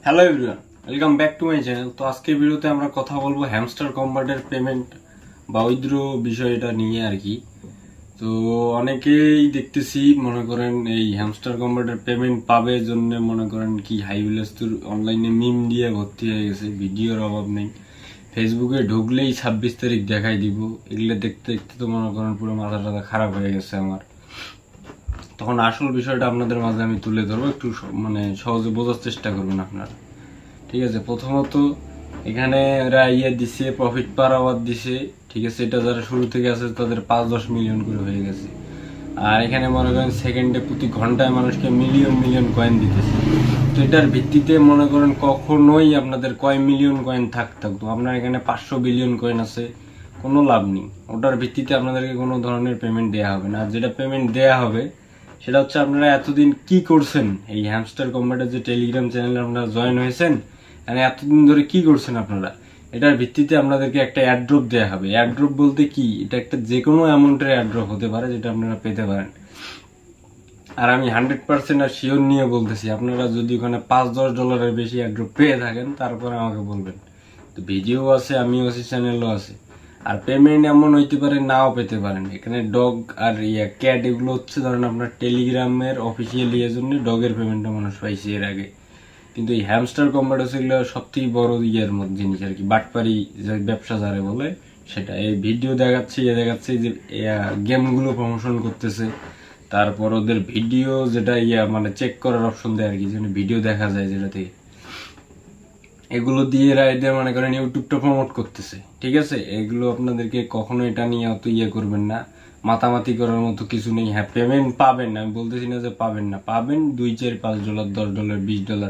Hello everyone, welcome back to my channel. তো আজকের ভিডিওতে আমরা কথা বলবো হ্যামস্টার কম্বাটের পেমেন্ট বা উইথড্র বিষয়টা নিয়ে আর কি। তো অনেকেই দেখতেছি মনে করেন এই হ্যামস্টার কম্বাটের পেমেন্ট পাবে জন্য মনে করেন কি হাইবিলাস্তুর অনলাইনে মিম দিয়ে ভর্তি হয়ে গেছে, ভিডিওর অভাব নেই। ফেসবুকে ঢুকলেই 26 তারিখ দেখাই দিব, এগুলো দেখতে দেখতে তো মনে করেন পুরো মাথা টাথা খারাপ হয়ে গেছে আমার। তখন আসল বিষয়টা আপনাদের মাঝে আমি তুলে ধরবো, একটু মানে সহজে বোঝার চেষ্টা করবেন আপনারা। ঠিক আছে, প্রথমত এখানে এরা দিছে, প্রফিট পার আওয়ার দিছে। ঠিক আছে, এটা যারা শুরু থেকে আছে তাদের 5-10 মিলিয়ন করে হয়ে গেছে। আর এখানে মনে করেন সেকেন্ডে প্রতি ঘন্টায় মানুষকে মিলিয়ন মিলিয়ন কয়েন দিতেছে। তো এটার ভিত্তিতে মনে করেন কখনোই আপনাদের কয় মিলিয়ন কয়েন থাকতো, আপনার এখানে 500 বিলিয়ন কয়েন আছে, কোনো লাভ নেই। ওটার ভিত্তিতে আপনাদেরকে কোনো ধরনের পেমেন্ট দেয়া হবে না। আর যেটা পেমেন্ট দেয়া হবে সেটা হচ্ছে আপনারা এতদিন কি করছেন, এই হ্যামস্টার কম্বাটের যে টেলিগ্রাম চ্যানেলে আপনারা জয়েন হয়েছেন, মানে এতদিন ধরে কি করছেন আপনারা, এটার ভিত্তিতে আপনাদেরকে একটা অ্যাড্রপ দেওয়া হবে। অ্যাড্রপ বলতে কি, এটা একটা যে কোনো অ্যামাউন্টের অ্যাড্রপ হতে পারে যেটা আপনারা পেতে পারেন। আর আমি 100% আর শিওর নিয়ে বলতেছি, আপনারা যদি ওখানে $5-10 বেশি অ্যাড্রপ পেয়ে থাকেন তারপরে আমাকে বলবেন। তো ভিডিও আছে, আমিও আছি, চ্যানেলও আছে। আর পেমেন্ট এমন হইতে পারে নাও পেতে পারেন। এখানে ডগ আর ক্যাট এগুলো হচ্ছে ধরেন আপনার টেলিগ্রামের অফিসিয়াল জন্য ডগের পেমেন্টটা মানুষ পাইছে এর আগে। কিন্তু এই হ্যামস্টার কম্বাট এগুলো সব থেকে বড় মধ্যে জিনিস আর কি, বাটপারি যে ব্যবসা যারে বলে সেটা। এই ভিডিও দেখাচ্ছে দেখাচ্ছে যে গেমগুলো প্রমোশন করতেছে, তারপর ওদের ভিডিও যেটা মানে চেক করার অপশন দেয় আর কি, যেন ভিডিও দেখা যায় যেটাতে, এগুলো দিয়ে এরা এদের মনে করেন ইউটিউবটা প্রমোট করতেছে। ঠিক আছে, এগুলো আপনাদেরকে কখনো এটা নিয়ে অত করবেন না, মাতামাতি করার মতো কিছু নেই। হ্যাঁ, পেমেন্ট পাবেন, আমি বলতেছি না যে পাবেন না, পাবেন $2-4-5, $10, $20।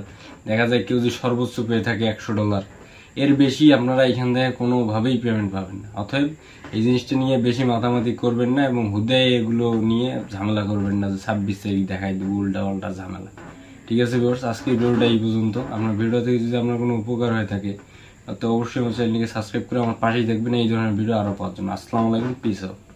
দেখা যায় কেউ যদি সর্বোচ্চ পেয়ে থাকে $100, এর বেশি আপনারা এখান থেকে কোনোভাবেই পেমেন্ট পাবেন না। অতএব এই জিনিসটা নিয়ে বেশি মাতামাতি করবেন না এবং হুদায় এগুলো নিয়ে ঝামেলা করবেন না যে 26 তারিখ দেখাই দেবো, উল্টা পাল্টা ঝামেলা। ঠিক আছে ভিউয়ার্স, আজকের ভিডিওটা এই পর্যন্ত। আপনার ভিডিও থেকে যদি আপনার কোনো উপকার হয়ে থাকে তো অবশ্যই আমার চ্যানেলটিকে সাবস্ক্রাইব করে আমার পাশেই দেখবেন এই ধরনের ভিডিও আরো পাওয়ার জন্য। আসসালামু আলাইকুম, পিস আউট।